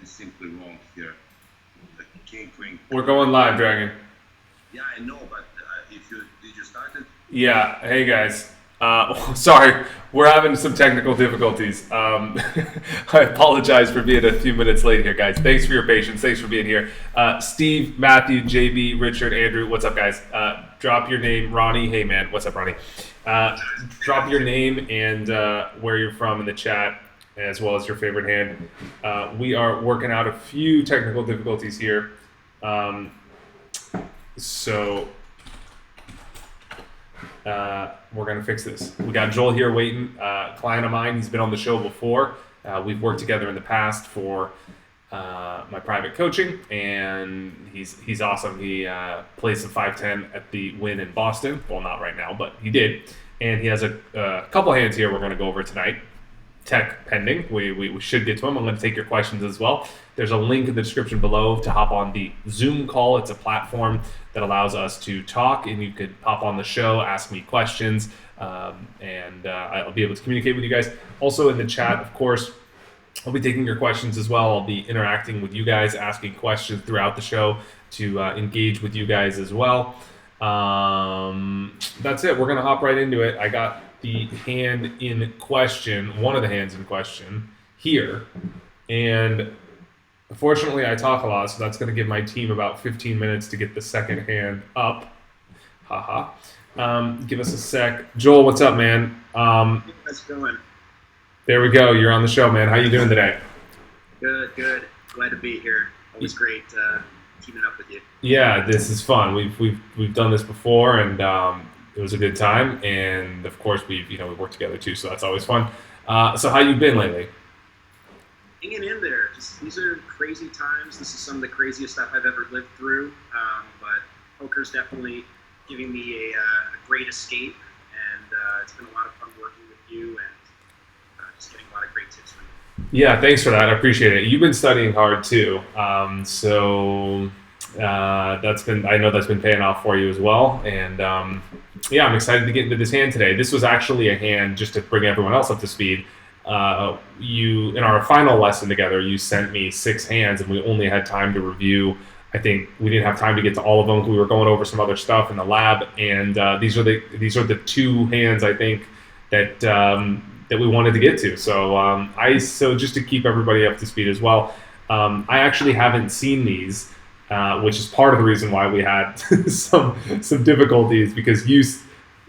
is simply wrong here. The king, queen. We're going live, Dragon. Yeah, I know, but did you start it? Yeah. Hey guys. Sorry, we're having some technical difficulties. I apologize for being a few minutes late here, guys. Thanks for your patience. Thanks for being here. Steve, Matthew, JB, Richard, Andrew, what's up, guys? Drop your name. Ronnie, hey man, what's up, Ronnie? Drop your name and where you're from in the chat, as well as your favorite hand. We are working out a few technical difficulties here. So we're going to fix this. We got Joel here waiting, client of mine. He's been on the show before. We've worked together in the past for my private coaching, and he's awesome. He plays the 5-10 at the Win in Boston. Well, not right now, but he did. And he has a couple hands here we're going to go over tonight. Tech pending. We should get to them. I'm going to take your questions as well. There's a link in the description below to hop on the Zoom call. It's a platform that allows us to talk, and you could pop on the show, ask me questions, and I'll be able to communicate with you guys. Also in the chat, of course, I'll be taking your questions as well. I'll be interacting with you guys, asking questions throughout the show to engage with you guys as well. That's it. We're going to hop right into it. I got the hand in question, one of the hands in question here, and unfortunately I talk a lot, so that's going to give my team about 15 minutes to get the second hand up. Haha. Give us a sec. Joel, what's up, man? How's it going? There we go. You're on the show, man. How you doing today? Good. Glad to be here. Always great teaming up with you. Yeah, this is fun. We've done this before, and it was a good time. And of course, we've worked together too, so that's always fun. So how you been lately? Hanging in there. These are crazy times. This is some of the craziest stuff I've ever lived through. But poker's definitely giving me a great escape, and it's been a lot of fun working with you and just getting a lot of great tips from you. Yeah, thanks for that. I appreciate it. You've been studying hard too, so I know that's been paying off for you as well. And yeah, I'm excited to get into this hand today. This was actually a hand, just to bring everyone else up to speed. You, in our final lesson together, you sent me 6 hands, and we only had time to review. I think we didn't have time to get to all of them. We were going over some other stuff in the lab, and these are the 2 hands I think that we wanted to get to. So just to keep everybody up to speed as well, I actually haven't seen these, which is part of the reason why we had some difficulties, because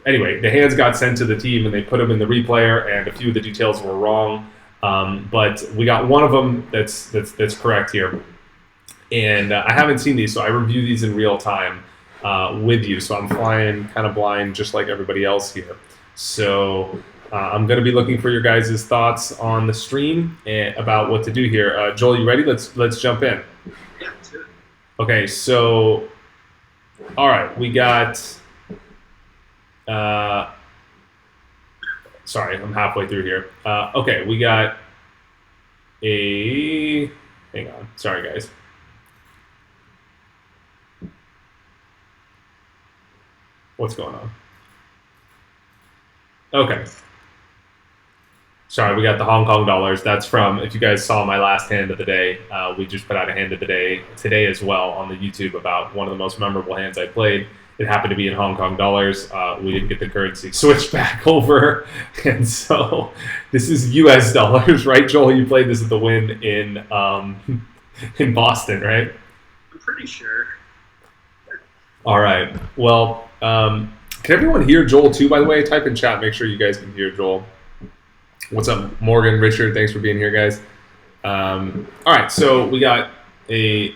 anyway, the hands got sent to the team and they put them in the replayer, and a few of the details were wrong. But we got one of them that's correct here. And I haven't seen these, so I review these in real time with you. So I'm flying kind of blind, just like everybody else here. So I'm going to be looking for your guys' thoughts on the stream about what to do here. Joel, you ready? Let's jump in. Yeah, let's do it. Okay, so all right, we got. Sorry, I'm halfway through here. Okay, we got a. Hang on, sorry guys. What's going on? Okay. Sorry, we got the Hong Kong dollars. That's from, if you guys saw my last hand of the day, we just put out a hand of the day today as well on the YouTube about one of the most memorable hands I played. It happened to be in Hong Kong dollars. We didn't get the currency switched back over. And so this is US dollars, right, Joel? You played this at the Win in Boston, right? I'm pretty sure. All right. Well, can everyone hear Joel too, by the way? Type in chat. Make sure you guys can hear Joel. What's up, Morgan, Richard? Thanks for being here, guys. All right. So we got a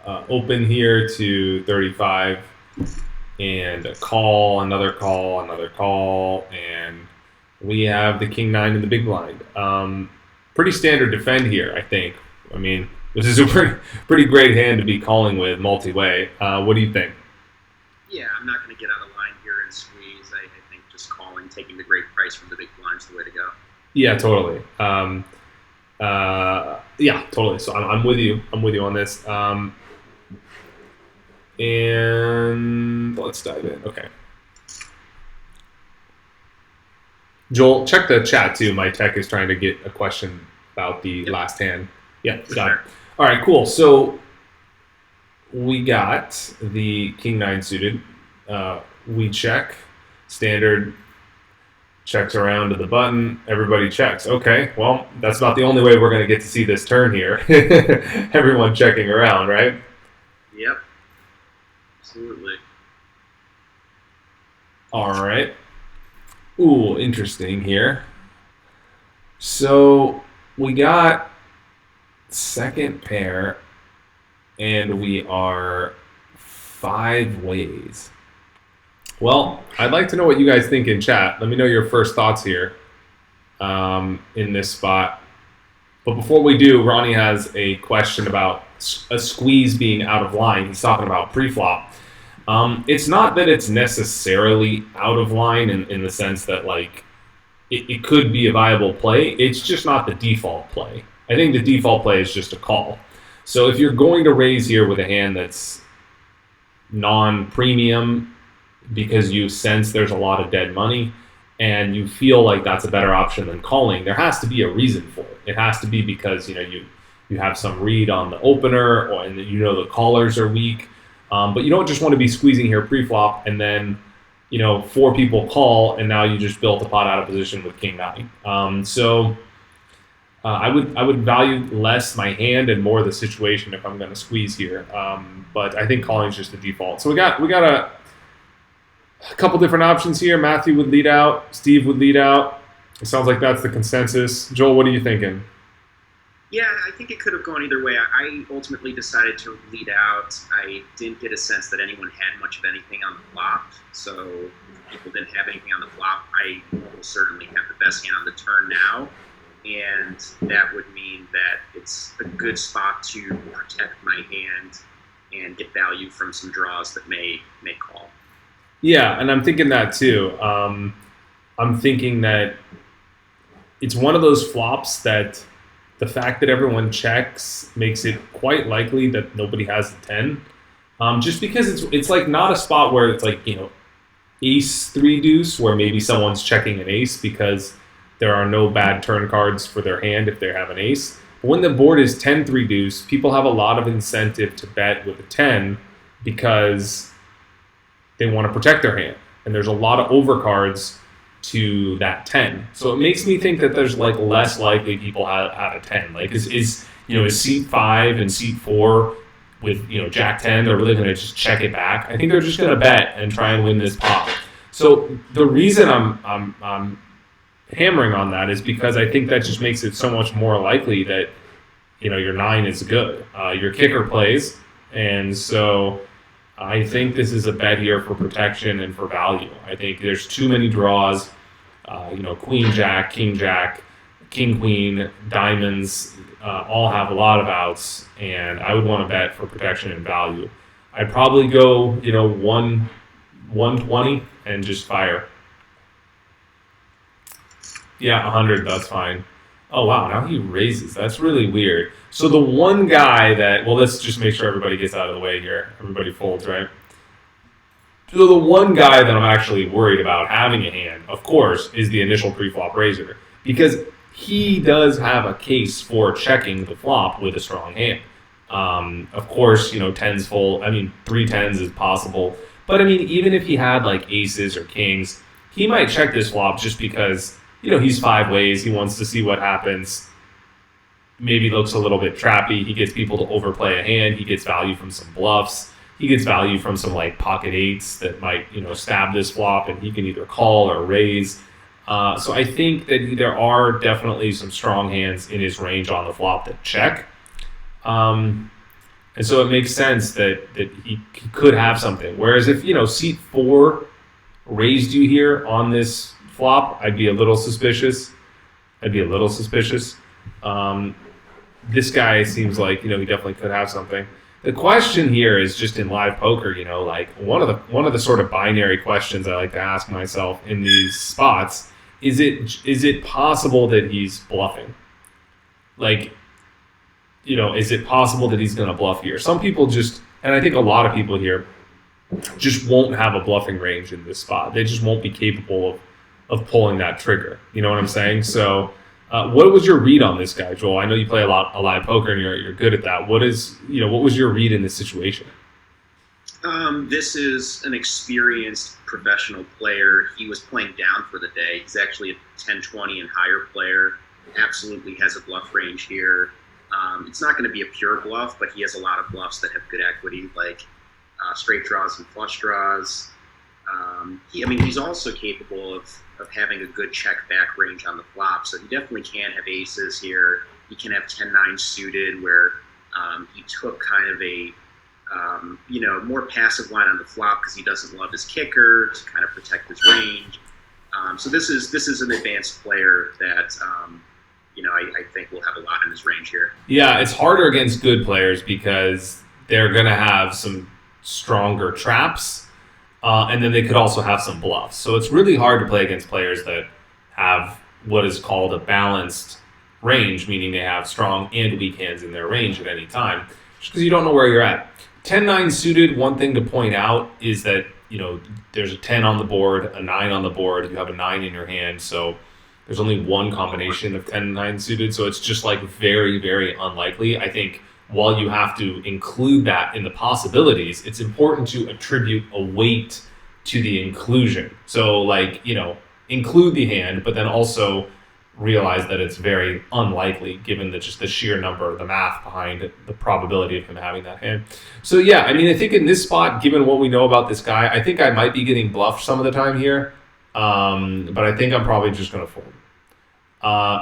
open here to 35 and a call, another call, and we have the King 9 in the big blind. Pretty standard defend here, I think. I mean, this is a pretty great hand to be calling with multi-way. What do you think? Yeah, I'm not going to get out of line here and squeeze. I think just calling, taking the great price from the big blind is the way to go. Yeah, totally. Yeah, totally. So I'm with you. I'm with you on this. And let's dive in. Okay. Joel, check the chat too. My tech is trying to get a question about the last hand. Yeah, got it. All right, cool. So we got the king nine suited. We check. Standard checks around to the button. Everybody checks. Okay, well, that's not the only way we're going to get to see this turn here. Everyone checking around, right? Yep. Absolutely. All right. Ooh, interesting here. So we got second pair, and we are 5 ways. Well, I'd like to know what you guys think in chat. Let me know your first thoughts here in this spot. But before we do, Ronnie has a question about a squeeze being out of line. He's talking about pre-flop. It's not that it's necessarily out of line in the sense that, like, it could be a viable play. It's just not the default play. I think the default play is just a call. So if you're going to raise here with a hand that's non-premium because you sense there's a lot of dead money and you feel like that's a better option than calling, there has to be a reason for it. It has to be because you have some read on the opener, and the callers are weak. But you don't just want to be squeezing here pre-flop and then 4 people call and now you just built a pot out of position with king nine. I would value less my hand and more the situation if I'm going to squeeze here. But I think calling is just the default. So we got a couple different options here. Matthew would lead out. Steve would lead out. It sounds like that's the consensus. Joel, what are you thinking? Yeah, I think it could have gone either way. I ultimately decided to lead out. I didn't get a sense that anyone had much of anything on the flop. So if people didn't have anything on the flop, I will certainly have the best hand on the turn now. And that would mean that it's a good spot to protect my hand and get value from some draws that may call. Yeah, and I'm thinking that too. I'm thinking that it's one of those flops that the fact that everyone checks makes it quite likely that nobody has the 10. Just because it's like not a spot where it's like, ace 3 deuce where maybe someone's checking an ace because there are no bad turn cards for their hand if they have an ace. But when the board is 10-3 deuce, people have a lot of incentive to bet with a 10 because they want to protect their hand. And there's a lot of overcards to that 10. So it makes me think that there's like less likely people have a 10. Like is seat 5 and seat 4 with Jack 10, they're really going to just check it back. I think they're just going to bet and try and win this pot. So the reason I'm hammering on that is because I think that just makes it so much more likely that your 9 is good. Your kicker plays, and so I think this is a bet here for protection and for value. I think there's too many draws. Queen Jack, King Queen, diamonds all have a lot of outs, and I would want to bet for protection and value. I'd probably go 120 and just fire. Yeah, 100, that's fine. Oh, wow, now he raises. That's really weird. So the one guy that, let's just make sure everybody gets out of the way here. Everybody folds, right? So the one guy that I'm actually worried about having a hand, of course, is the initial pre-flop raiser. Because he does have a case for checking the flop with a strong hand. Of course, 10s full. 3 10s is possible. But, even if he had, like, aces or kings, he might check this flop just because he's 5 ways. He wants to see what happens. Maybe looks a little bit trappy. He gets people to overplay a hand. He gets value from some bluffs. He gets value from some like pocket 8s that might stab this flop, and he can either call or raise. So I think that there are definitely some strong hands in his range on the flop that check. And so it makes sense that he could have something. Whereas if seat 4 raised you here on this flop, I'd be a little suspicious. This guy seems like he definitely could have something. The question here is just in live poker, like one of the sort of binary questions I like to ask myself in these spots is it possible that he's bluffing? Like, is it possible that he's going to bluff here? Some people just, and I think a lot of people here just won't have a bluffing range in this spot. They just won't be capable of pulling that trigger. You know what I'm saying? So What was your read on this guy, Joel? I know you play a lot of live poker and you're good at that. What was your read in this situation? This is an experienced professional player. He was playing down for the day. He's actually a 10-20 and higher player. Absolutely has a bluff range here. It's not going to be a pure bluff, but he has a lot of bluffs that have good equity, like straight draws and flush draws. He's also capable of having a good check back range on the flop, so he definitely can have aces here. He can have 10-9 suited, where he took kind of a more passive line on the flop because he doesn't love his kicker to kind of protect his range. So this is an advanced player that I think will have a lot in his range here. Yeah, it's harder against good players because they're going to have some stronger traps, and then they could also have some bluffs. So it's really hard to play against players that have what is called a balanced range, meaning they have strong and weak hands in their range at any time, just because you don't know where you're at. 10-9 suited, one thing to point out is that, there's a 10 on the board, a 9 on the board, you have a 9 in your hand, so there's only one combination of 10 and 9 suited, so it's just like very, very unlikely. I think while you have to include that in the possibilities, it's important to attribute a weight to the inclusion. So include the hand, but then also realize that it's very unlikely given just the sheer number, the math behind the probability of him having that hand. So yeah, I think in this spot, given what we know about this guy, I think I might be getting bluffed some of the time here. But I think I'm probably just going to fold.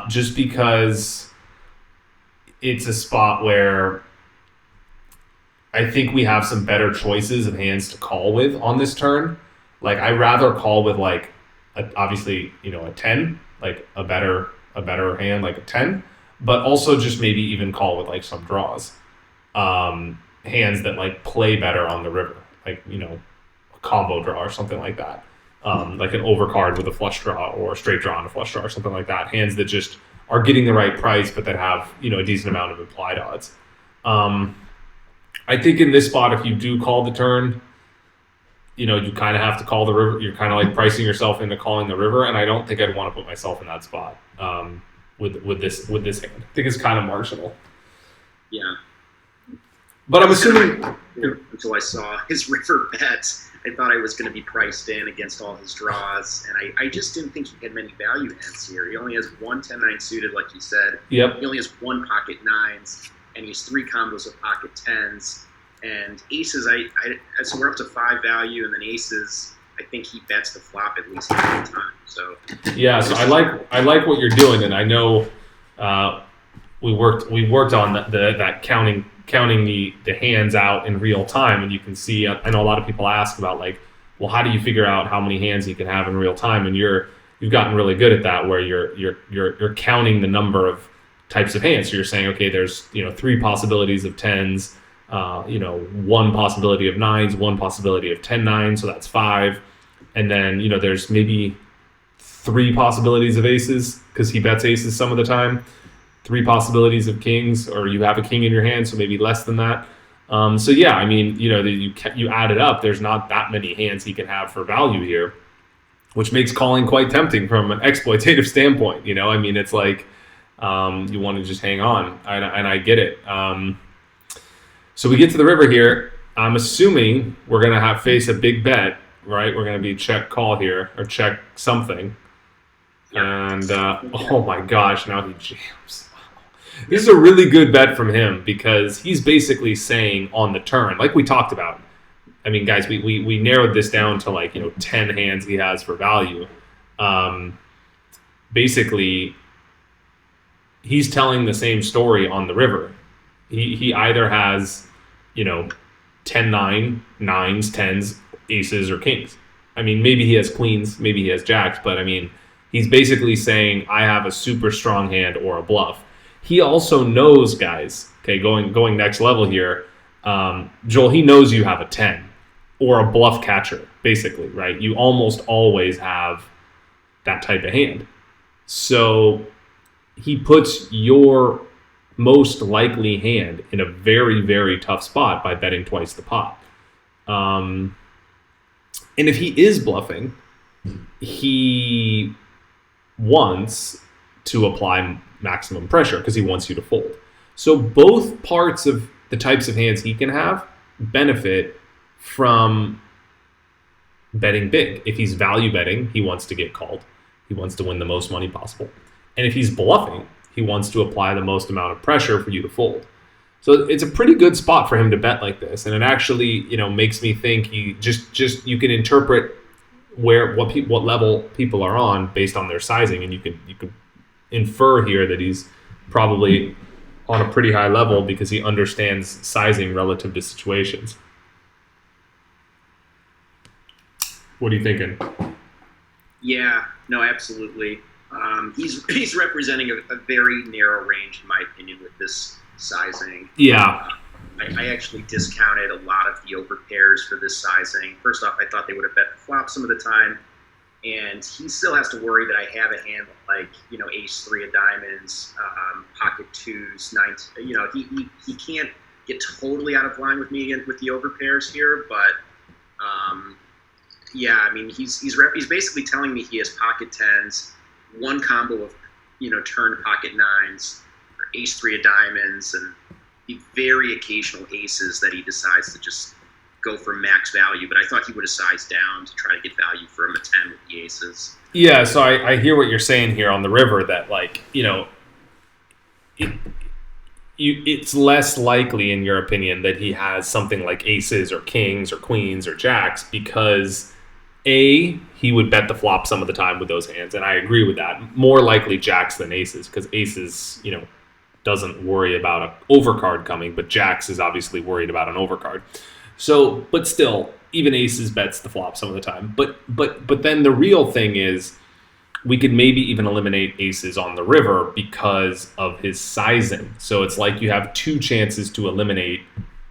Just because it's a spot where I think we have some better choices of hands to call with on this turn. Like, I'd rather call with obviously, a 10, like a better hand, like a 10, but also just maybe even call with some draws. Hands that play better on the river, a combo draw or something like that. Like an overcard with a flush draw or a straight draw and a flush draw or something like that. Hands that just are getting the right price, but that have, a decent amount of implied odds. I think in this spot, if you do call the turn, you kind of have to call the river. You're kind of pricing yourself into calling the river, and I don't think I'd want to put myself in that spot with this hand. I think it's kind of marginal. Yeah. But I'm assuming until I saw his river bet, I thought I was going to be priced in against all his draws, and I just didn't think he had many value hands here. He only has one 10-9 suited, like you said. Yep. He only has one pocket 9s, and he has 3 combos of pocket 10s. And aces, so we're up to 5 value, and then aces, I think he bets the flop at least every time. So yeah, so I like what you're doing, and I know we worked on that counting the hands out in real time, and you can see. I know a lot of people ask about well, how do you figure out how many hands you can have in real time? And you've gotten really good at that, where you're counting the number of types of hands. So you're saying, okay, there's 3 possibilities of 10s. 1 possibility of 9s, 1 possibility of 10-9, so that's 5. And then, there's maybe 3 possibilities of aces, because he bets aces some of the time. 3 possibilities of kings, or you have a king in your hand, so maybe less than that. So yeah, you add it up, there's not that many hands he can have for value here, which makes calling quite tempting from an exploitative standpoint. It's you want to just hang on, and I get it. So we get to the river here. I'm assuming we're going to face a big bet, right? We're going to be check call here, or check something. And, oh my gosh, now he jams. This is a really good bet from him, because he's basically saying on the turn, like we talked about. Guys, we narrowed this down to 10 hands he has for value. Basically, he's telling the same story on the river. He either has, 10-9, 9s, 10s, aces, or kings. Maybe he has queens, maybe he has jacks, but he's basically saying, I have a super strong hand or a bluff. He also knows, guys, okay, going next level here, Joel, he knows you have a 10 or a bluff catcher, basically, right? You almost always have that type of hand. So he puts your most likely hand in a very, very tough spot by betting twice the pot. And if he is bluffing, he wants to apply maximum pressure because he wants you to fold. So both parts of the types of hands he can have benefit from betting big. If he's value betting, he wants to get called. He wants to win the most money possible. And if he's bluffing, he wants to apply the most amount of pressure for you to fold. So it's a pretty good spot for him to bet like this. And it actually, makes me think he just you can interpret what level people are on based on their sizing, and you can infer here that he's probably on a pretty high level because he understands sizing relative to situations. What are you thinking? Yeah, no, absolutely. He's representing a very narrow range, in my opinion, with this sizing. Yeah. I actually discounted a lot of the over pairs for this sizing. First off, I thought they would have bet the flop some of the time, and he still has to worry that I have a hand like ace three of diamonds, pocket twos, nines. He can't get totally out of line with me with the over pairs here, but yeah, I mean he's basically telling me he has pocket tens, one combo of turn pocket nines, or ace three of diamonds, and the very occasional aces that he decides to just go for max value. But I thought he would have sized down to try to get value from a 10 with the aces. Yeah, so I hear what you're saying here on the river, that it's less likely, in your opinion, that he has something like aces or kings or queens or jacks because he would bet the flop some of the time with those hands, and I agree with that. More likely jacks than aces, because aces, doesn't worry about an overcard coming, but jacks is obviously worried about an overcard. So, but still, even aces bets the flop some of the time. But then the real thing is, we could maybe even eliminate aces on the river because of his sizing. So it's like you have two chances to eliminate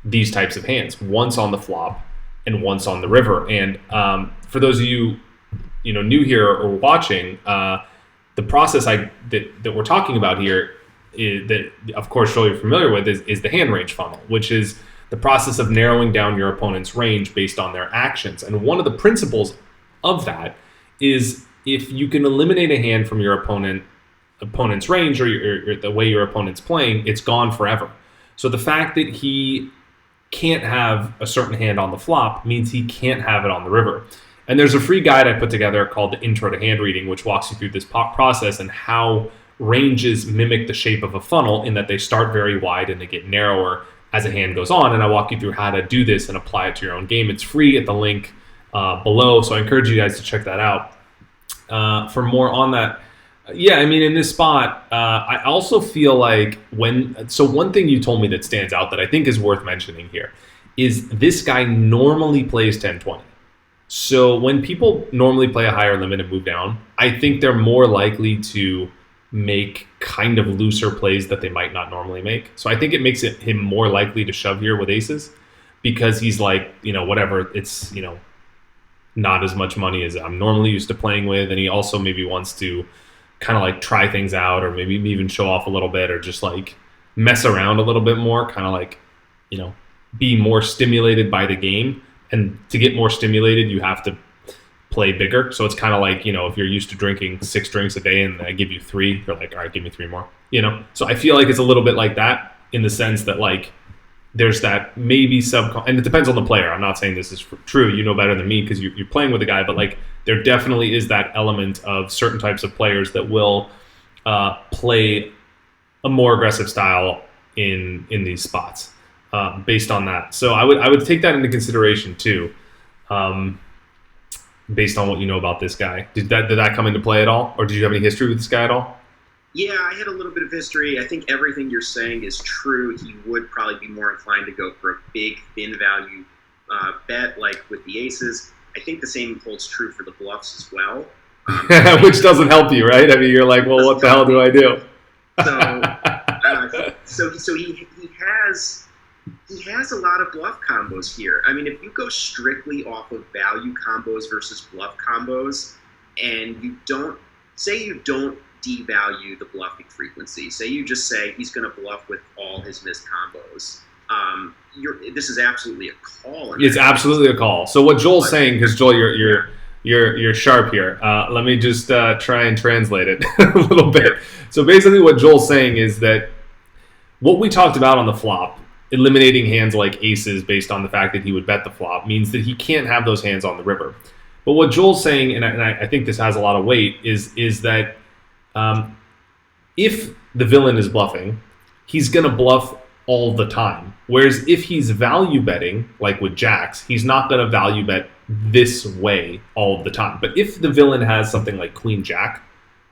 these types of hands, once on the flop and once on the river. And for those of you, new here or watching, the process that we're talking about here is that, of course, Joel, you're familiar with is the hand range funnel, which is the process of narrowing down your opponent's range based on their actions. And one of the principles of that is if you can eliminate a hand from your opponent's range or the way your opponent's playing, it's gone forever. So the fact that he can't have a certain hand on the flop means he can't have it on the river. And there's a free guide I put together called the Intro to Hand Reading, which walks you through this process and how ranges mimic the shape of a funnel in that they start very wide and they get narrower as a hand goes on. And I walk you through how to do this and apply it to your own game. It's free at the link below, so I encourage you guys to check that out. For more on that, yeah, I mean, in this spot, I also feel like one thing you told me that stands out that I think is worth mentioning here is this guy normally plays 10-20. So when people normally play a higher limit and move down, I think they're more likely to make kind of looser plays that they might not normally make. So I think it makes him more likely to shove here with aces because he's like, whatever, it's, not as much money as I'm normally used to playing with. And he also maybe wants to kind of like try things out or maybe even show off a little bit or just like mess around a little bit more, kind of like, be more stimulated by the game. And to get more stimulated, you have to play bigger. So it's kind of like, if you're used to drinking 6 drinks a day and I give you 3, you're like, all right, give me 3 more, So I feel like it's a little bit like that in the sense that like there's that maybe and it depends on the player. I'm not saying this is true. You know better than me because you're playing with a guy, but like there definitely is that element of certain types of players that will play a more aggressive style in these spots based on that. So I would take that into consideration too. Based on what you know about this guy. Did that come into play at all? Or did you have any history with this guy at all? Yeah, I had a little bit of history. I think everything you're saying is true. He would probably be more inclined to go for a big, thin value bet like with the aces. I think the same holds true for the bluffs as well. Which doesn't help you, right? I mean, you're like, well, what the hell do I do? So he has a lot of bluff combos here. I mean, if you go strictly off of value combos versus bluff combos, and you don't devalue the bluffing frequency, say you just say he's going to bluff with all his missed combos, this is absolutely a call. It's absolutely a call. So what Joel's saying, because Joel, you're sharp here. Let me just try and translate it a little bit. So basically what Joel's saying is that what we talked about on the flop, eliminating hands like aces based on the fact that he would bet the flop, means that he can't have those hands on the river. But what Joel's saying, and I think this has a lot of weight, is that if the villain is bluffing, he's going to bluff all the time. Whereas if he's value betting, like with jacks, he's not going to value bet this way all the time. But if the villain has something like queen jack,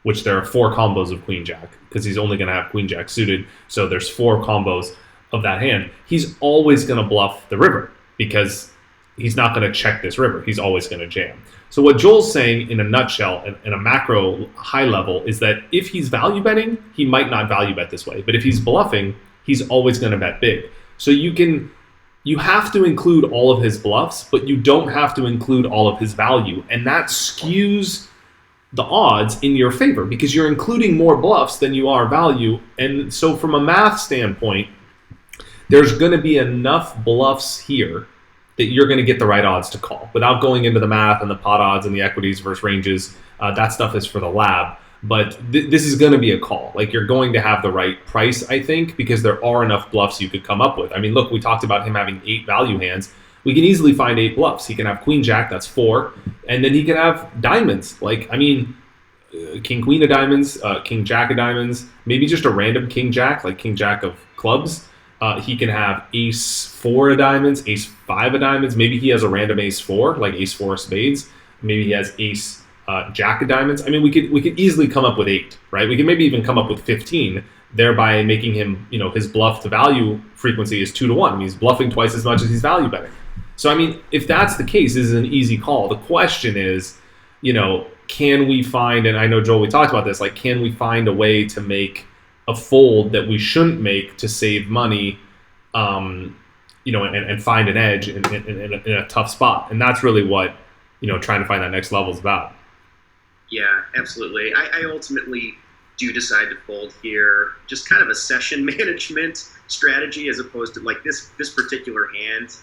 which there are 4 combos of queen jack, because he's only going to have queen jack suited, so there's 4 combos of that hand, he's always going to bluff the river because he's not going to check this river. He's always going to jam. So what Joel's saying in a nutshell, in a macro high level, is that if he's value betting, he might not value bet this way. But if he's bluffing, he's always going to bet big. So you have to include all of his bluffs, but you don't have to include all of his value. And that skews the odds in your favor because you're including more bluffs than you are value. And so from a math standpoint, there's going to be enough bluffs here that you're going to get the right odds to call. Without going into the math and the pot odds and the equities versus ranges, that stuff is for the lab. But this is going to be a call. Like, you're going to have the right price, I think, because there are enough bluffs you could come up with. I mean, look, we talked about him having 8 value hands. We can easily find 8 bluffs. He can have queen jack, that's 4. And then he can have diamonds. Like, I mean, king queen of diamonds, king jack of diamonds, maybe just a random king jack, like king jack of clubs. He can have ace 4 of diamonds, ace 5 of diamonds. Maybe he has a random ace 4, like ace 4 of spades. Maybe he has ace jack of diamonds. I mean, we could easily come up with 8, right? We could maybe even come up with 15, thereby making him, his bluff to value frequency is 2 to 1. I mean, he's bluffing twice as much as he's value betting. So, I mean, if that's the case, this is an easy call. The question is, can we find, and I know, Joel, we talked about this, like, can we find a way to make a fold that we shouldn't make to save money, and find an edge in a tough spot? And that's really what, trying to find that next level is about. Yeah, absolutely. I ultimately do decide to fold here. Just kind of a session management strategy as opposed to like this particular hand.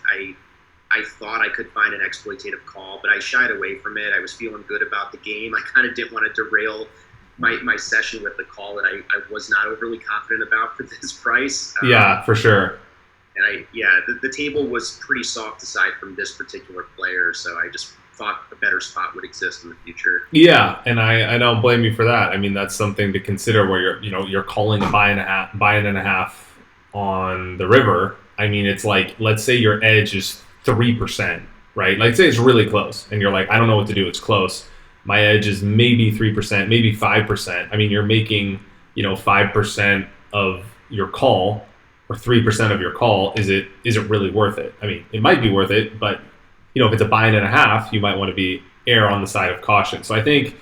I thought I could find an exploitative call, but I shied away from it. I was feeling good about the game. I kind of didn't want to derail my session with the call that I was not overly confident about for this price. Yeah, for sure. And the table was pretty soft aside from this particular player, so I just thought a better spot would exist in the future. Yeah, and I don't blame you for that. I mean, that's something to consider where you're calling a buy and a half on the river. I mean, it's like, let's say your edge is 3%, right? Like, say it's really close, and you're like, I don't know what to do. It's close. My edge is maybe 3%, maybe 5%. I mean, you're making 5% of your call, or 3% of your call. Is it really worth it? I mean, it might be worth it, but if it's a buy and a half, you might want to err on the side of caution. So I think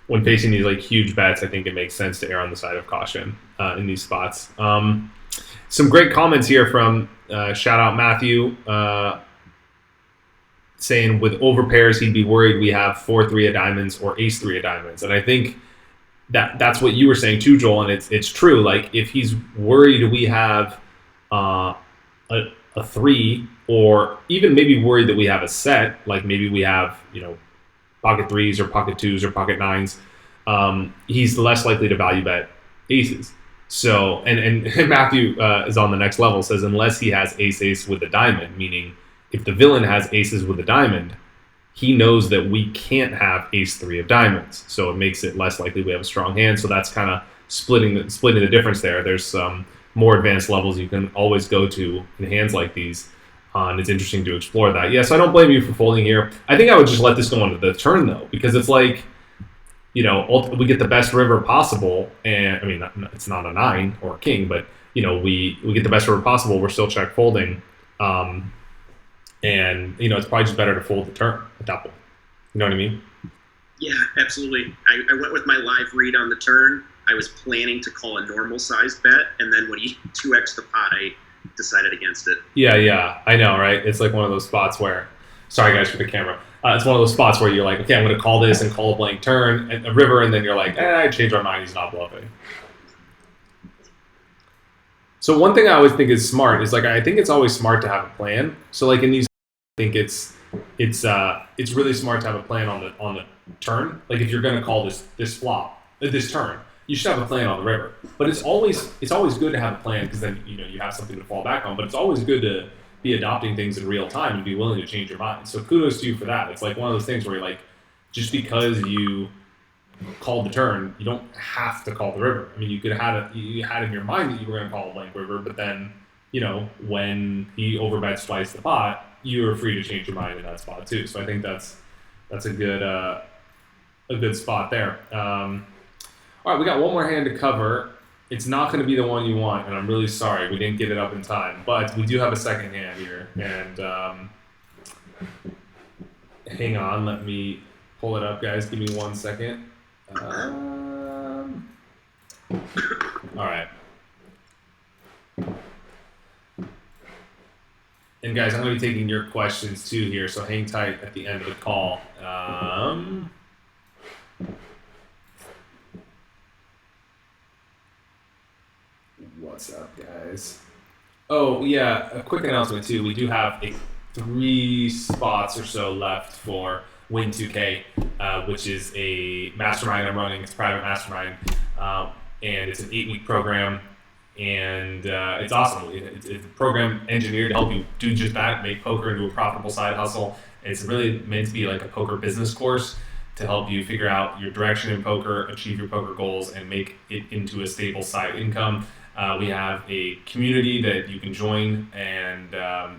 when facing these like huge bets, I think it makes sense to err on the side of caution in these spots. Some great comments here from shout out Matthew saying with overpairs he'd be worried we have 4-3 of diamonds or ace-3 of diamonds, and I think that's what you were saying too, Joel, and it's true. Like, if he's worried we have a 3, or even maybe worried that we have a set, like maybe we have, pocket 3s or pocket 2s or pocket 9s, he's less likely to value bet aces. So, and Matthew is on the next level, says unless he has ace-ace with a diamond, meaning if the villain has aces with a diamond, he knows that we can't have ace-3 of diamonds. So it makes it less likely we have a strong hand. So that's kind of splitting the difference there. There's some more advanced levels you can always go to in hands like these. And it's interesting to explore that. Yeah, so I don't blame you for folding here. I think I would just let this go into the turn, though, because it's like, we get the best river possible. And, I mean, it's not a 9 or a king, but, we get the best river possible. We're still check folding. And, it's probably just better to fold the turn at that point. You know what I mean? Yeah, absolutely. I went with my live read on the turn. I was planning to call a normal size bet, and then when he 2x'd the pot, I decided against it. Yeah, I know, right? It's like one of those spots where, sorry guys for the camera, it's one of those spots where you're like, okay, I'm going to call this and call a blank turn, and a river, and then you're like, I changed my mind, he's not bluffing. So one thing I always think is smart is, like, I think it's always smart to have a plan. So, like, in these, I think it's it's really smart to have a plan on the turn. Like if you're going to call this flop, this turn, you should have a plan on the river. But it's always good to have a plan because then you have something to fall back on. But it's always good to be adopting things in real time and be willing to change your mind. So kudos to you for that. It's like one of those things where you're like, just because you called the turn, you don't have to call the river. I mean, you had in your mind that you were going to call a blank river, but then when he overbets twice the pot, you are free to change your mind in that spot too. So I think that's a good spot there. All right, we got one more hand to cover. It's not going to be the one you want, and I'm really sorry we didn't get it up in time. But we do have a second hand here, and hang on, let me pull it up, guys. Give me 1 second. All right. And guys, I'm going to be taking your questions too here, so hang tight at the end of the call. What's up, guys? Oh, yeah, a quick announcement too. We do have 3 spots or so left for Win 2K, which is a mastermind I'm running. It's a private mastermind, and it's an 8-week program. And it's awesome. It's a program engineered to help you do just that, make poker into a profitable side hustle. And it's really meant to be like a poker business course to help you figure out your direction in poker, achieve your poker goals, and make it into a stable side income. We have a community that you can join, and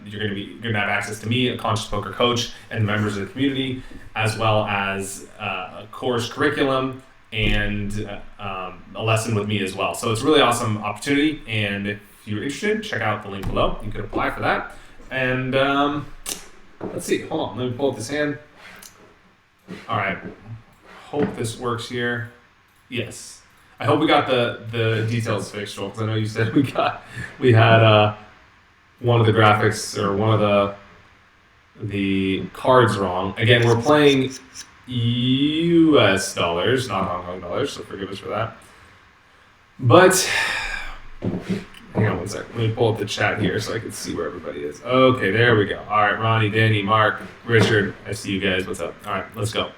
you're going to have access to me, a conscious poker coach, and members of the community, as well as a course curriculum and a lesson with me as well. So it's a really awesome opportunity, and if you're interested, check out the link below. You can apply for that. And let's see, hold on, let me pull up this hand. All right, hope this works here. Yes, I hope we got the details fixed, because I know you said we had one of the graphics or one of the cards wrong. Again, we're playing US dollars, not Hong Kong dollars, so forgive us for that. But hang on 1 second. Let me pull up the chat here so I can see where everybody is. Okay, there we go. All right, Ronnie, Danny, Mark, Richard, I see you guys. What's up? All right, let's go.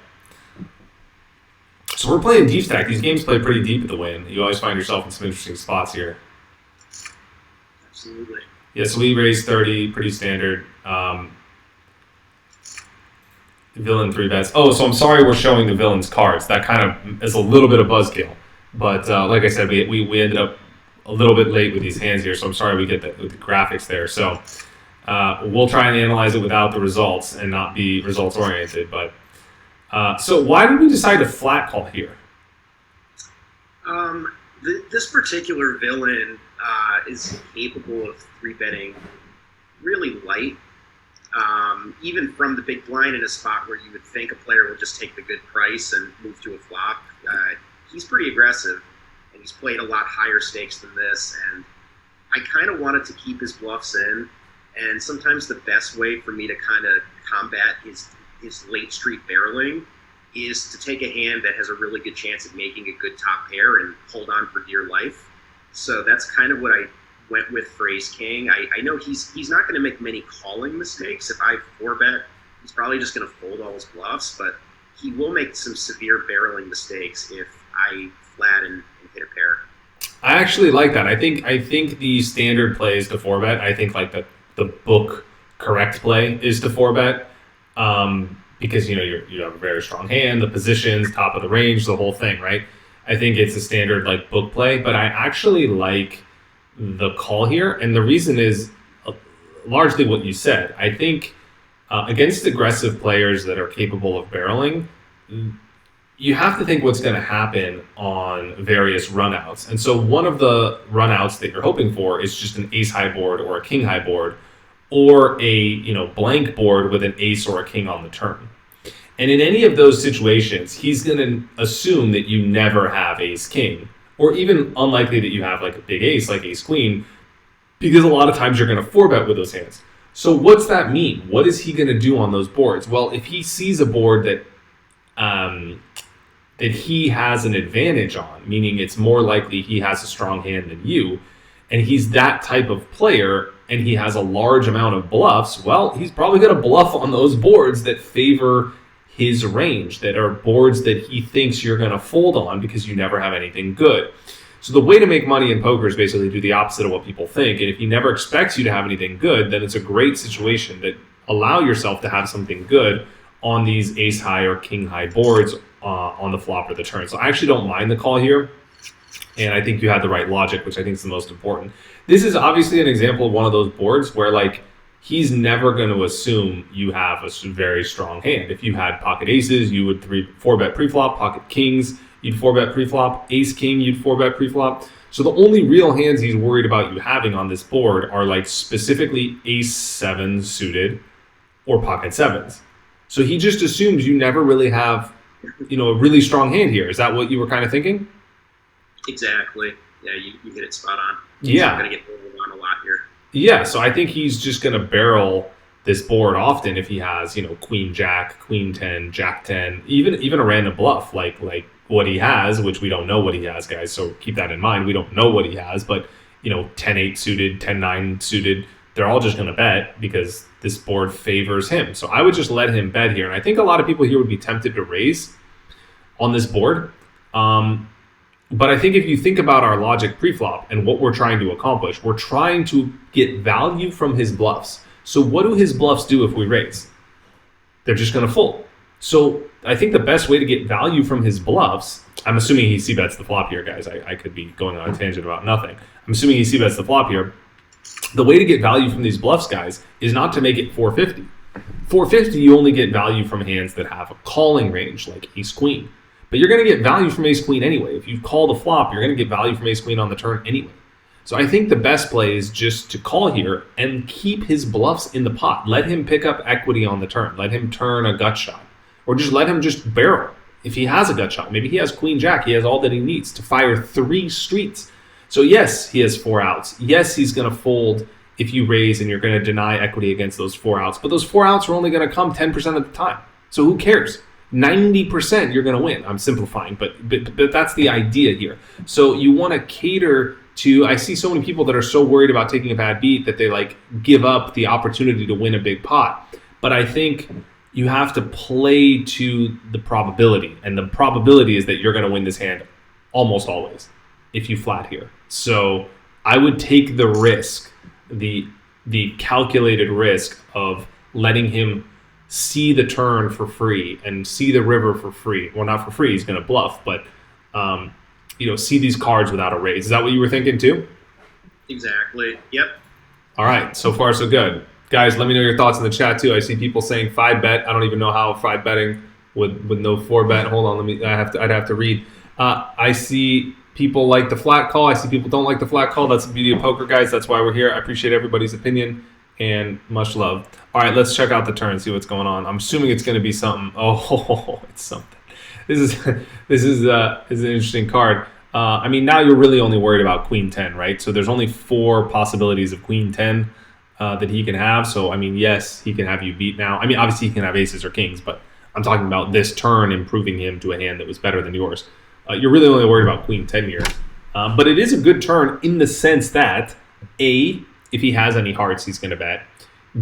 So we're playing deep stack. These games play pretty deep at the win. You always find yourself in some interesting spots here. Absolutely. Yeah, so we raised 30, pretty standard. Villain 3 bets. Oh, so I'm sorry we're showing the villain's cards. That kind of is a little bit of buzzkill. But like I said, we ended up a little bit late with these hands here, so I'm sorry we get the graphics there. So we'll try and analyze it without the results and not be results oriented. But so why did we decide to flat call here? This particular villain is capable of 3-betting really light. Even from the big blind in a spot where you would think a player will just take the good price and move to a flop, he's pretty aggressive, and he's played a lot higher stakes than this, and I kind of wanted to keep his bluffs in, and sometimes the best way for me to kind of combat his late street barreling is to take a hand that has a really good chance at making a good top pair and hold on for dear life. So that's kind of what I went with for Ace King. I know he's not going to make many calling mistakes. If I 4-bet, he's probably just going to fold all his bluffs, but he will make some severe barreling mistakes if I flat and hit a pair. I actually like that. I think the standard play is to 4-bet. I think like the book correct play is to 4-bet. Because you have a very strong hand, the positions, top of the range, the whole thing, right? I think it's a standard like book play, but I actually like the call here, and the reason is largely what you said. I think against aggressive players that are capable of barreling, you have to think what's going to happen on various runouts. And so one of the runouts that you're hoping for is just an ace high board or a king high board, or a blank board with an ace or a king on the turn. And in any of those situations, he's going to assume that you never have ace king, or even unlikely that you have like a big ace like ace queen, because a lot of times you're going to 4-bet with those hands. So what's that mean? What is he going to do on those boards? Well, if he sees a board that he has an advantage on, meaning it's more likely he has a strong hand than you, and he's that type of player, and he has a large amount of bluffs, well, he's probably going to bluff on those boards that favor his range, that are boards that he thinks you're going to fold on because you never have anything good. So the way to make money in poker is basically do the opposite of what people think. And if he never expects you to have anything good, then it's a great situation to allow yourself to have something good on these ace high or king high boards on the flop or the turn. So I actually don't mind the call here. And I think you had the right logic, which I think is the most important. This is obviously an example of one of those boards where, like, he's never going to assume you have a very strong hand. If you had pocket aces, you would 4-bet preflop. Pocket kings, you'd 4-bet preflop. Ace king, you'd 4-bet preflop. So the only real hands he's worried about you having on this board are, like, specifically ace 7 suited or pocket sevens. So he just assumes you never really have, a really strong hand here. Is that what you were kind of thinking? Exactly. Yeah, you hit it spot on. Yeah. I'm going to get rolled on a lot here. Yeah, so I think he's just going to barrel this board often if he has, queen jack, queen 10, jack 10, even a random bluff like what he has, which we don't know what he has, guys. So keep that in mind. We don't know what he has, but 10-8 suited, 10-9 suited, they're all just going to bet because this board favors him. So I would just let him bet here. And I think a lot of people here would be tempted to raise on this board. But I think if you think about our logic preflop and what we're trying to accomplish, we're trying to get value from his bluffs. So what do his bluffs do if we raise? They're just going to fold. So I think the best way to get value from his bluffs, I'm assuming he c-bets the flop here, guys. I could be going on a tangent about nothing. I'm assuming he c-bets the flop here. The way to get value from these bluffs, guys, is not to make it 450. 450, you only get value from hands that have a calling range, like ace-queen. But you're going to get value from ace-queen anyway. If you call the flop, you're going to get value from ace-queen on the turn anyway. So I think the best play is just to call here and keep his bluffs in the pot. Let him pick up equity on the turn. Let him turn a gut shot. Or just let him just barrel. If he has a gut shot, maybe he has queen-jack. He has all that he needs to fire 3 streets. So yes, he has 4 outs. Yes, he's going to fold if you raise and you're going to deny equity against those 4 outs. But those 4 outs are only going to come 10% of the time. So who cares? 90% you're going to win. I'm simplifying, but that's the idea here. So you want to cater to, I see so many people that are so worried about taking a bad beat that they like give up the opportunity to win a big pot. But I think you have to play to the probability, and the probability is that you're going to win this hand almost always if you flat here. So I would take the risk, the calculated risk of letting him see the turn for free and see the river for free. Well, not for free, he's going to bluff, but see these cards without a raise. Is that what you were thinking too? Exactly. Yep. All right, so far so good. Guys, let me know your thoughts in the chat too. I see people saying 5-bet. I don't even know how 5-betting with no 4-bet. Hold on, I'd have to read. I see people like the flat call. I see people don't like the flat call. That's the beauty of poker, guys. That's why we're here. I appreciate everybody's opinion. And much love. All right, let's check out the turn, see what's going on. I'm assuming it's going to be something. Oh, it's something. This is an interesting card. I mean, now you're really only worried about queen 10, right? So there's only 4 possibilities of queen 10 that he can have. So I mean, yes, he can have you beat now. I mean, obviously he can have aces or kings, but I'm talking about this turn improving him to a hand that was better than yours. You're really only worried about queen 10 here. But it is a good turn in the sense that A, if he has any hearts, he's going to bet.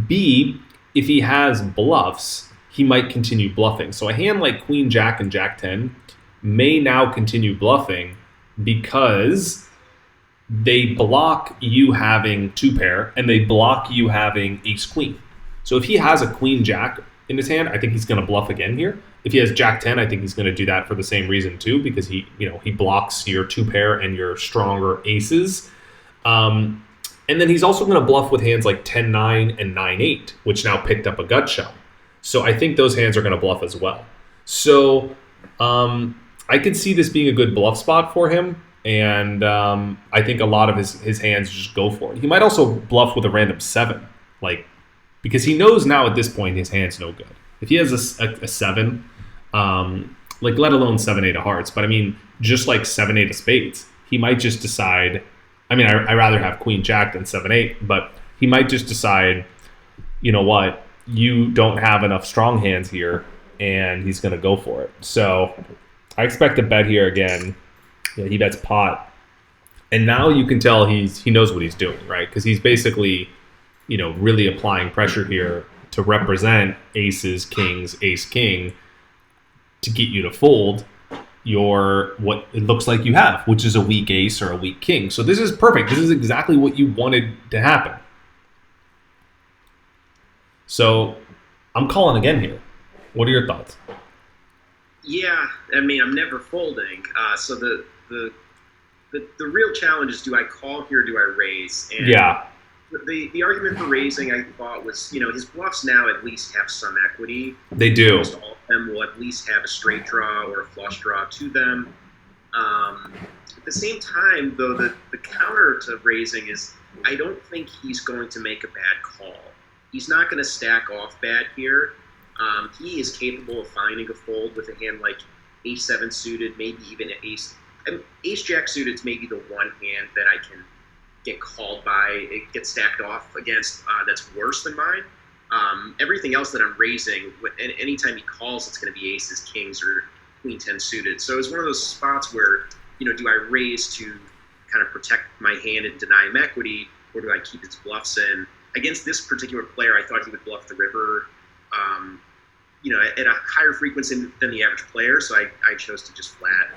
B, if he has bluffs, he might continue bluffing. So a hand like queen jack and jack 10 may now continue bluffing because they block you having 2-pair and they block you having ace queen. So if he has a queen jack in his hand, I think he's going to bluff again here. If he has jack 10, I think he's going to do that for the same reason too, because he blocks your 2-pair and your stronger aces. And then he's also going to bluff with hands like 10-9 and 9-8, which now picked up a gut shot. So I think those hands are going to bluff as well. So I could see this being a good bluff spot for him. And I think a lot of his hands just go for it. He might also bluff with a random 7, because he knows now at this point his hand's no good. If he has a 7, let alone 7-8 of hearts, but I mean, just like 7-8 of spades, he might just decide, I mean, I'd rather have queen jack than 7-8, but he might just decide, you know what, you don't have enough strong hands here, and he's going to go for it. So I expect a bet here again. Yeah, he bets pot. And now you can tell he knows what he's doing, right? Because he's basically really applying pressure here to represent aces, kings, ace, king to get you to fold what it looks like you have, which is a weak ace or a weak king. So this is perfect. This is exactly what you wanted to happen. So I'm calling again here. What are your thoughts? Yeah, I mean, I'm never folding. So the real challenge is, do I call here or do I raise? And yeah. The argument for raising, I thought, was, his bluffs now at least have some equity. They do. Almost all of them will at least have a straight draw or a flush draw to them. At the same time, though, the counter to raising is, I don't think he's going to make a bad call. He's not going to stack off bad here. He is capable of finding a fold with a hand like ace-7 suited, maybe even ace-jack suited is maybe the one hand that I can get called by, it gets stacked off against that's worse than mine. Everything else that I'm raising, anytime he calls, it's going to be aces, kings, or queen 10 suited. So it's one of those spots where, do I raise to kind of protect my hand and deny him equity, or do I keep his bluffs in? Against this particular player, I thought he would bluff the river, at a higher frequency than the average player, so I chose to just flat.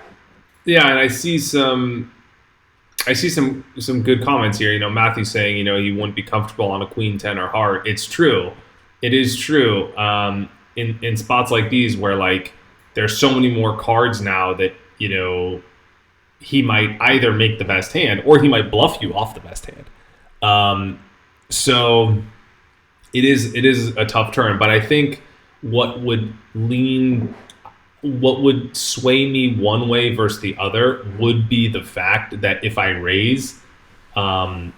Yeah, and I see some good comments here. Matthew's saying, he wouldn't be comfortable on a queen 10 or heart. It's true. It is true. In spots like these where like there's so many more cards now that, he might either make the best hand or he might bluff you off the best hand. So it is a tough turn, but I think what would sway me one way versus the other would be the fact that if I raise, I'm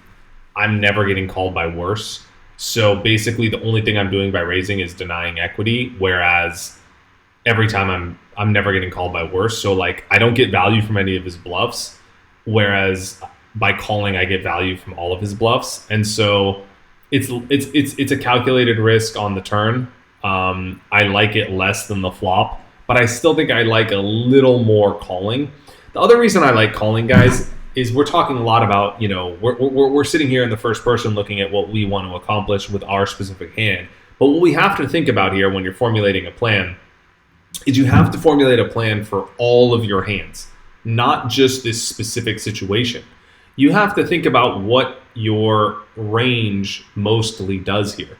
never getting called by worse. So basically the only thing I'm doing by raising is denying equity, whereas every time I'm never getting called by worse. So like I don't get value from any of his bluffs, whereas by calling I get value from all of his bluffs. And so it's a calculated risk on the turn. I like it less than the flop, but I still think I like a little more calling. The other reason I like calling, guys, is we're talking a lot about, we're sitting here in the first person looking at what we want to accomplish with our specific hand. But what we have to think about here when you're formulating a plan is you have to formulate a plan for all of your hands, not just this specific situation. You have to think about what your range mostly does here.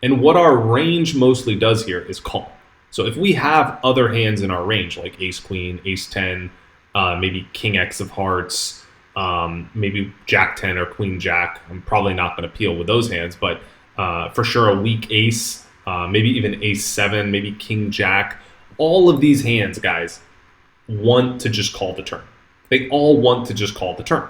And what our range mostly does here is call. So if we have other hands in our range, like ace queen, ace 10, maybe king x of hearts, maybe jack 10 or queen jack, I'm probably not going to peel with those hands, but for sure a weak ace, maybe even ace 7, maybe king jack. All of these hands, guys, want to just call the turn. They all want to just call the turn.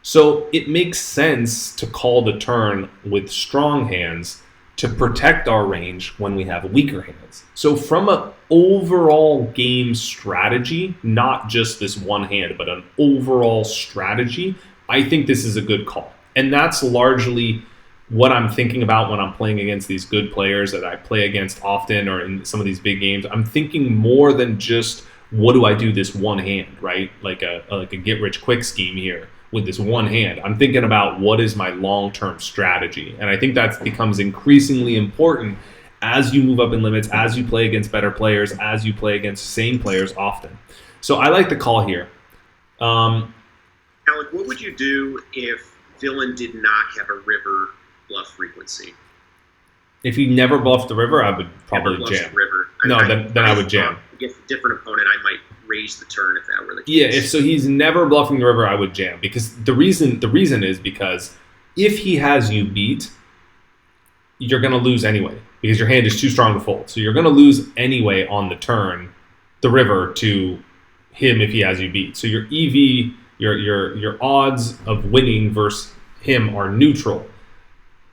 So it makes sense to call the turn with strong hands to protect our range when we have weaker hands. So from an overall game strategy, not just this one hand, but an overall strategy, I think this is a good call. And that's largely what I'm thinking about when I'm playing against these good players that I play against often or in some of these big games. I'm thinking more than just what do I do this one hand, right? Like a get rich quick scheme here with this one hand. I'm thinking about what is my long-term strategy. And I think that becomes increasingly important as you move up in limits, as you play against better players, as you play against same players often. So I like the call here. Alec, what would you do if villain did not have a river bluff frequency? If he never bluffed the river, I would probably jam. The river. Then I would jam. Against a different opponent, I might raise the turn if that were the case. Yeah, if so he's never bluffing the river, I would jam. Because the reason is because if he has you beat, you're going to lose anyway. Because your hand is too strong to fold. So you're going to lose anyway on the turn, the river, to him if he has you beat. So your EV, your odds of winning versus him are neutral,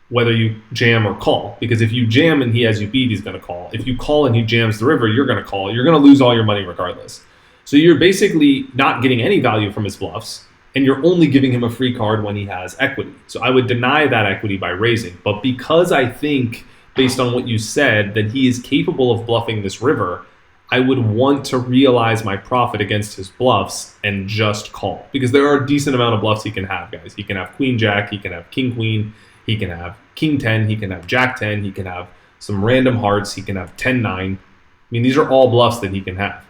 whether you jam or call. Because if you jam and he has you beat, he's going to call. If you call and he jams the river, you're going to call. You're going to lose all your money regardless. So you're basically not getting any value from his bluffs, and you're only giving him a free card when he has equity. So I would deny that equity by raising. But because I think, based on what you said, that he is capable of bluffing this river, I would want to realize my profit against his bluffs and just call. Because there are a decent amount of bluffs he can have, guys. He can have queen jack, he can have king queen, he can have king 10, he can have jack 10, he can have some random hearts, he can have 10-9. I mean, these are all bluffs that he can have.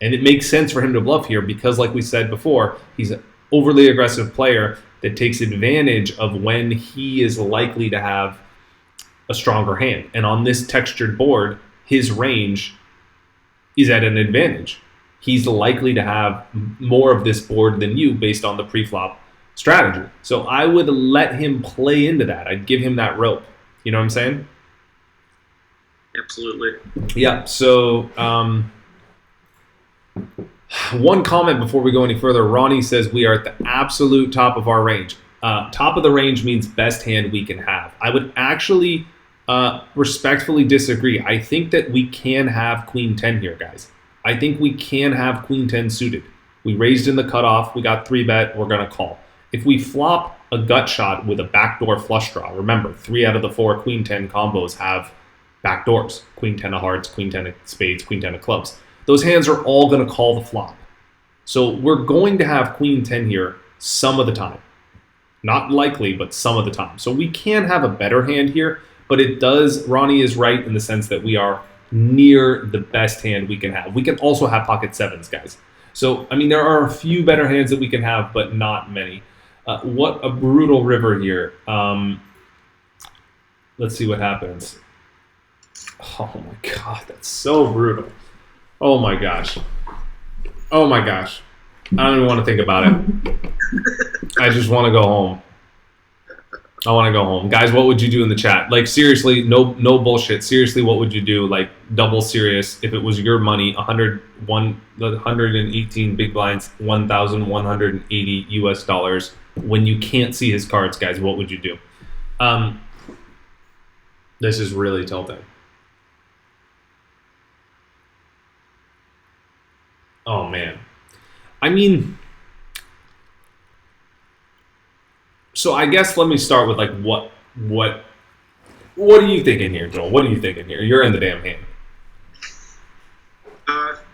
And it makes sense for him to bluff here because, like we said before, he's an overly aggressive player that takes advantage of when he is likely to have a stronger hand. And on this textured board, his range is at an advantage. He's likely to have more of this board than you based on the pre-flop strategy. So I would let him play into that. I'd give him that rope. You know what I'm saying? Absolutely. Yeah, so one comment before we go any further. Ronnie says we are at the absolute top of our range. Top of the range means best hand we can have. I would actually respectfully disagree. I think that we can have queen 10 here, guys. I think we can have queen 10 suited. We raised in the cutoff. We got 3-bet. We're going to call. If we flop a gut shot with a backdoor flush draw, remember, 3 out of the 4 queen 10 combos have backdoors. Queen 10 of hearts, queen 10 of spades, queen 10 of clubs. Those hands are all going to call the flop. So we're going to have queen 10 here some of the time. Not likely, but some of the time. So we can have a better hand here, but it does, Ronnie is right in the sense that we are near the best hand we can have. We can also have pocket sevens, guys. So, I mean, there are a few better hands that we can have, but not many. What a brutal river here. Let's see what happens. Oh my God, that's so brutal. Oh my gosh. Oh my gosh. I don't even want to think about it. I just want to go home. I want to go home. Guys, what would you do in the chat? Like, seriously, no bullshit. Seriously, what would you do? Like, double serious. If it was your money, 118 big blinds, $1,180 US. When you can't see his cards, guys, what would you do? This is really tilting. Oh, man. I mean, so I guess let me start with, like, what are you thinking here, Joel? What are you thinking here? You're in the damn hand.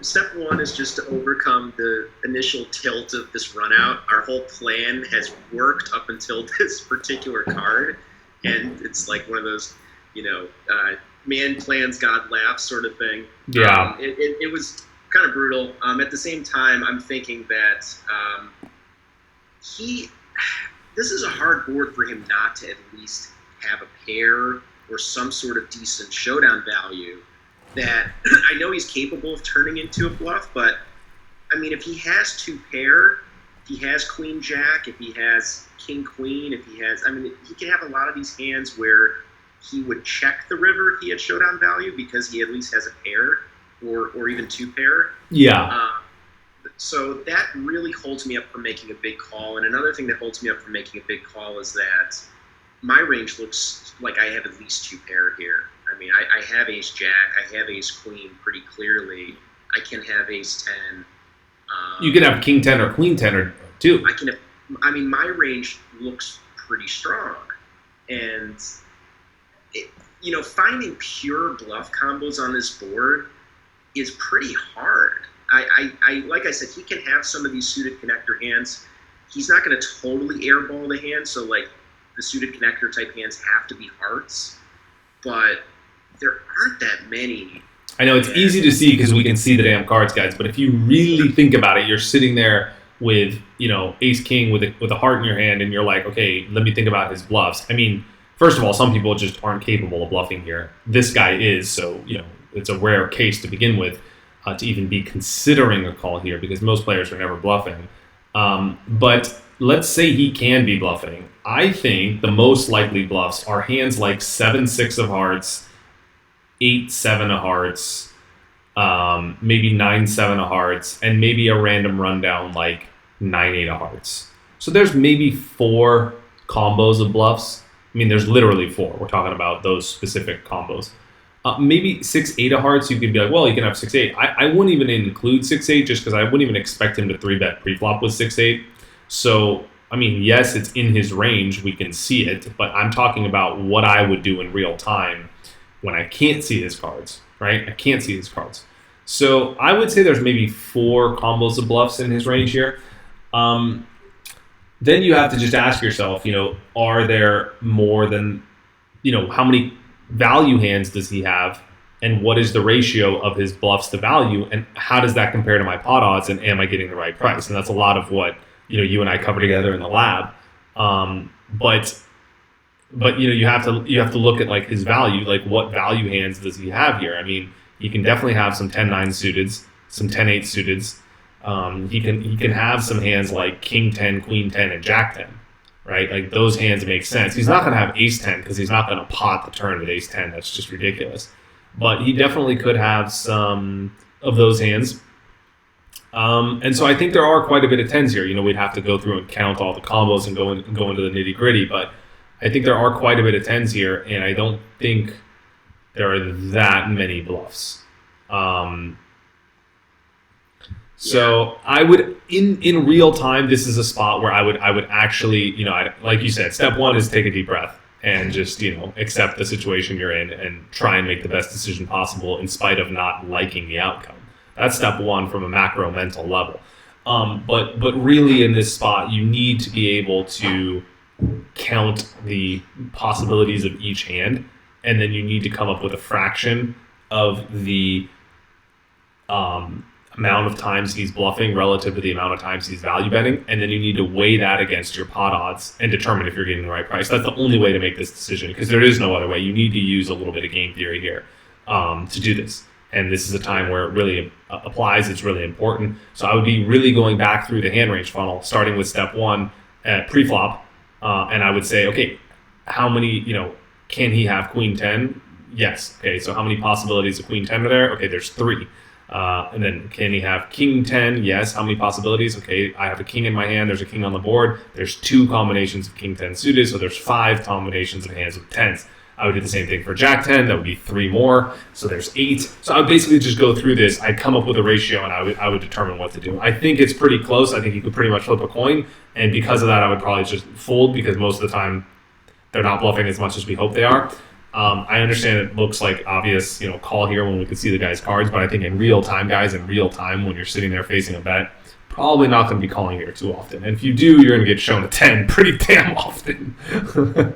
Step one is just to overcome the initial tilt of this run out. Our whole plan has worked up until this particular card, and it's like one of those, man plans, God laughs sort of thing. Yeah. It was kind of brutal. At the same time, I'm thinking that this is a hard board for him not to at least have a pair or some sort of decent showdown value that I know he's capable of turning into a bluff, but I mean, if he has 2 pair, if he has queen jack, if he has king queen, if he has, I mean, he can have a lot of these hands where he would check the river if he had showdown value because he at least has a pair or even 2 pair. Yeah. So that really holds me up from making a big call. And another thing that holds me up from making a big call is that my range looks like I have at least 2 pair here. I mean, I have ace jack, I have ace queen pretty clearly. I can have ace 10. You can have king 10 or queen 10 or 2. I mean, my range looks pretty strong. And, finding pure bluff combos on this board is pretty hard. I like I said, he can have some of these suited connector hands. He's not going to totally airball the hand, so like the suited connector type hands have to be hearts, but there aren't that many. I know it's easy to see because we can see the damn cards, guys, but if you really think about it, you're sitting there with, ace king with a heart in your hand, and you're like, okay, let me think about his bluffs. I mean, first of all, some people just aren't capable of bluffing here. This guy is, so, it's a rare case to begin with. To even be considering a call here because most players are never bluffing. But let's say he can be bluffing. I think the most likely bluffs are hands like 7-6 of hearts, 8-7 of hearts, maybe 9-7 of hearts, and maybe a random rundown like 9-8 of hearts. So there's maybe 4 combos of bluffs. I mean, there's literally 4. We're talking about those specific combos. Maybe 6-8 of hearts, you could be like, well, you can have 6-8. I wouldn't even include 6-8 just because I wouldn't even expect him to 3-bet pre-flop with 6-8. So, I mean, yes, it's in his range. We can see it. But I'm talking about what I would do in real time when I can't see his cards, right? I can't see his cards. So I would say there's maybe 4 combos of bluffs in his range here. then you have to just ask yourself, are there more than, how many value hands does he have? And what is the ratio of his bluffs to value? And how does that compare to my pot odds? And am I getting the right price? And that's a lot of what, you and I cover together in the lab. But you have to look at like his value, like what value hands does he have here? I mean, he can definitely have some 10-9 suiteds, some 10-8 suiteds. He can have some hands like King 10, Queen 10, and Jack 10, right? Like those hands make sense. He's not going to have Ace 10 because he's not going to pot the turn with Ace 10. That's just ridiculous. But he definitely could have some of those hands. And so I think there are quite a bit of 10s here. We'd have to go through and count all the combos and go into the nitty gritty, but I think there are quite a bit of 10s here, and I don't think there are that many bluffs. So I would, in real time, this is a spot where I would actually, like you said, step one is take a deep breath and just, accept the situation you're in and try and make the best decision possible in spite of not liking the outcome. That's step one from a macro mental level. But really in this spot, you need to be able to count the possibilities of each hand, and then you need to come up with a fraction of the amount of times he's bluffing relative to the amount of times he's value betting, and then you need to weigh that against your pot odds and determine if you're getting the right price. That's the only way to make this decision, because there is no other way. You need to use a little bit of game theory here to do this. And this is a time where it really applies. It's really important. So I would be really going back through the hand range funnel, starting with step one at preflop. And I would say, okay, how many, can he have Queen 10? Yes. Okay, so how many possibilities of Queen 10 are there? Okay, there's 3. And then can he have King 10? Yes. How many possibilities? Okay, I have a king in my hand. There's a king on the board. There's 2 combinations of King 10 suited, so there's 5 combinations of hands with 10s. I would do the same thing for Jack 10. That would be 3 more. So there's 8. So I would basically just go through this. I'd come up with a ratio, and I would determine what to do. I think it's pretty close. I think you could pretty much flip a coin. And because of that, I would probably just fold, because most of the time they're not bluffing as much as we hope they are. I understand it looks like obvious, call here when we can see the guy's cards. But I think in real time, guys, when you're sitting there facing a bet, probably not going to be calling here too often. And if you do, you're going to get shown a 10 pretty damn often.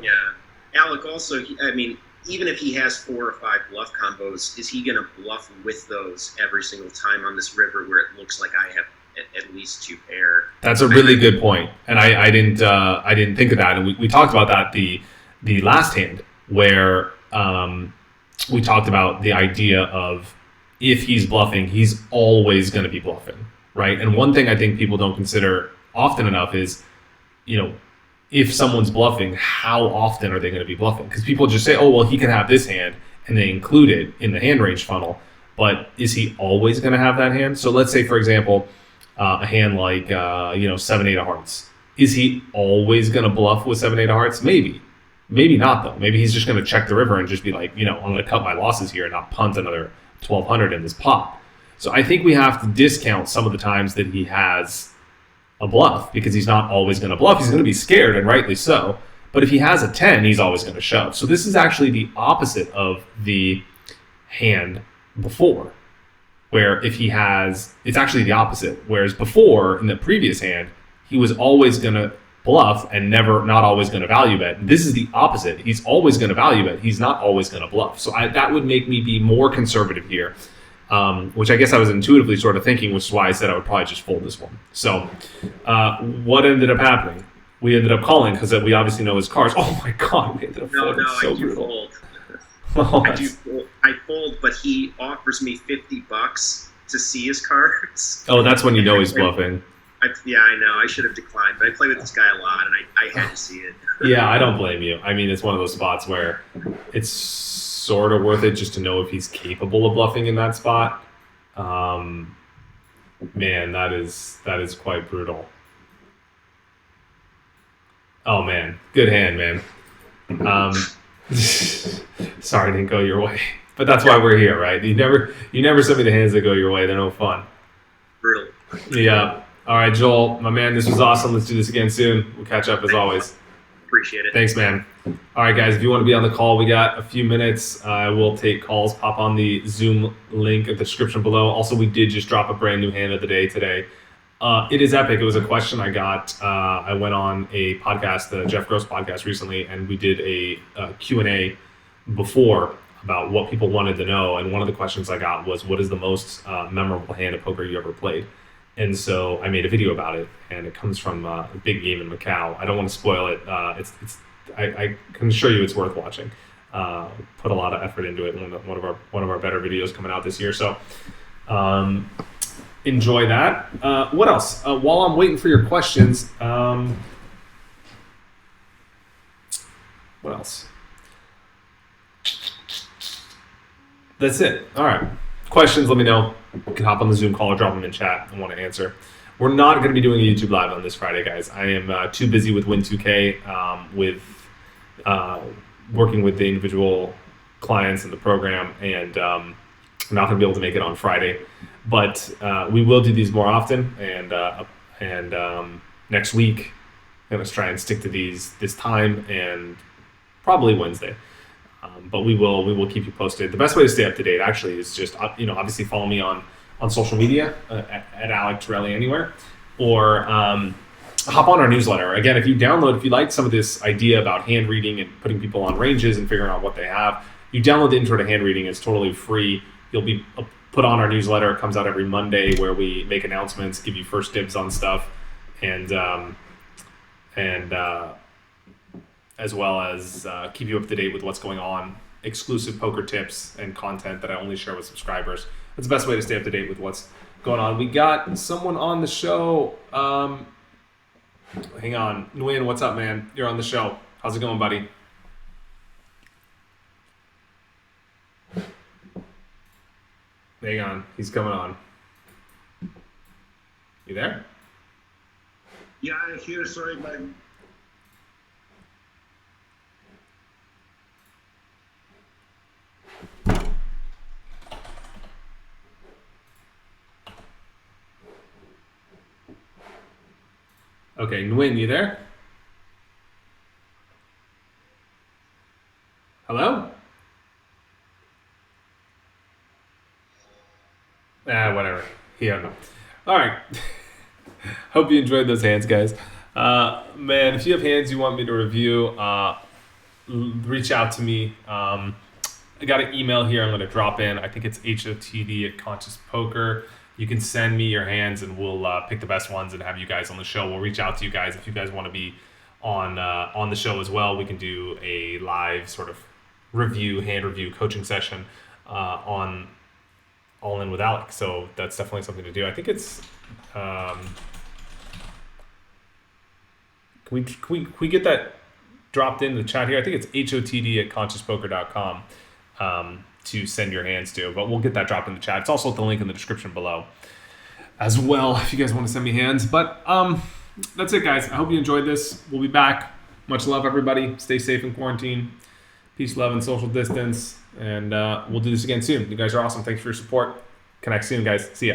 Yeah. Alec also, even if he has 4 or 5 bluff combos, is he going to bluff with those every single time on this river where it looks like I have at least 2 pair? That's a really good point, and I didn't think of that. And we talked about that the last hand, where we talked about the idea of if he's bluffing, he's always going to be bluffing, right? And one thing I think people don't consider often enough is, if someone's bluffing, how often are they going to be bluffing? Because people just say, oh, well, he can have this hand, and they include it in the hand range funnel. But is he always going to have that hand? So let's say, for example, a hand like, 7-8 of hearts. Is he always going to bluff with 7-8 of hearts? Maybe. Maybe not, though. Maybe he's just going to check the river and just be like, I'm going to cut my losses here and not punt another 1,200 in this pot. So I think we have to discount some of the times that he has a bluff, because he's not always going to bluff. He's going to be scared, and rightly so. But if he has a 10, he's always going to shove. So this is actually the opposite of the hand before, where if he has, it's actually the opposite. Whereas before, in the previous hand, he was always going to bluff and not always going to value bet. This is the opposite. He's always going to value bet. He's not always going to bluff. So that would make me be more conservative here. Which I guess I was intuitively sort of thinking, which is why I said I would probably just fold this one. So what ended up happening? We ended up calling because we obviously know his cards. Oh my God, we ended up folding. No, so I do brutal. fold. I fold, but he offers me $50 to see his cards. Oh, that's when you know he's bluffing. Yeah, I know. I should have declined, but I play with this guy a lot, and I had to see it. Yeah, I don't blame you. I mean, it's one of those spots where it's sort of worth it just to know if he's capable of bluffing in that spot. Man, that is quite brutal. Oh man, good hand, man. Sorry, it didn't go your way, but that's why we're here, right? You never send me the hands that go your way. They're no fun. Brutal. Yeah. All right, Joel, my man, this was awesome. Let's do this again soon. We'll catch up as always. Appreciate it. Thanks, man. All right, guys, if you want to be on the call, we got a few minutes. We'll take calls. Pop on the Zoom link in the description below. Also, we did just drop a brand new hand of the day today. It is epic. It was a question I got. I went on a podcast, the Jeff Gross podcast recently, and we did a Q&A before about what people wanted to know. And one of the questions I got was, what is the most memorable hand of poker you ever played? And so I made a video about it, and it comes from a big game in Macau. I don't want to spoil it. I can assure you it's worth watching. Put a lot of effort into it. One of our better videos coming out this year. So enjoy that. What else? While I'm waiting for your questions, what else? That's it. All right. Questions, let me know. You can hop on the Zoom call or drop them in chat. I want to answer. We're not going to be doing a YouTube Live on this Friday, guys. I am too busy with Win2K, with working with the individual clients in the program, and I'm not going to be able to make it on Friday. But we will do these more often, and next week I'm going to try and stick to these this time and probably Wednesday. But we will keep you posted. The best way to stay up to date actually is just obviously follow me on social media at Alec Torelli anywhere, or hop on our newsletter. Again, if you like some of this idea about hand reading and putting people on ranges and figuring out what they have, you download the Intro to Hand Reading. It's totally free. You'll be put on our newsletter. It comes out every Monday where we make announcements, give you first dibs on stuff, and as well as keep you up to date with what's going on, exclusive poker tips and content that I only share with subscribers. That's the best way to stay up to date with what's going on. We got someone on the show. Hang on. Nguyen, what's up, man? You're on the show. How's it going, buddy? Hang on. He's coming on. You there? Yeah, I'm here. Sorry, my... Okay, Nguyen, you there? Hello? Whatever. Yeah, no. All right. Hope you enjoyed those hands, guys. Man, if you have hands you want me to review, reach out to me. I got an email here I'm going to drop in. I think it's HOTD@consciouspoker. You can send me your hands and we'll pick the best ones and have you guys on the show. We'll reach out to you guys if you guys want to be on the show as well. We can do a live sort of hand review coaching session on All In With Alec. So that's definitely something to do. I think it's can we get that dropped in the chat here? I think it's HOTD@consciouspoker.com to send your hands to, but we'll get that dropped in the chat. It's also the link in the description below as well if you guys want to send me hands. But that's it, guys. I hope you enjoyed this. We'll be back. Much love, everybody. Stay safe in quarantine. Peace, love, and social distance. And we'll do this again soon. You guys are awesome. Thanks for your support. Connect soon, guys. See ya.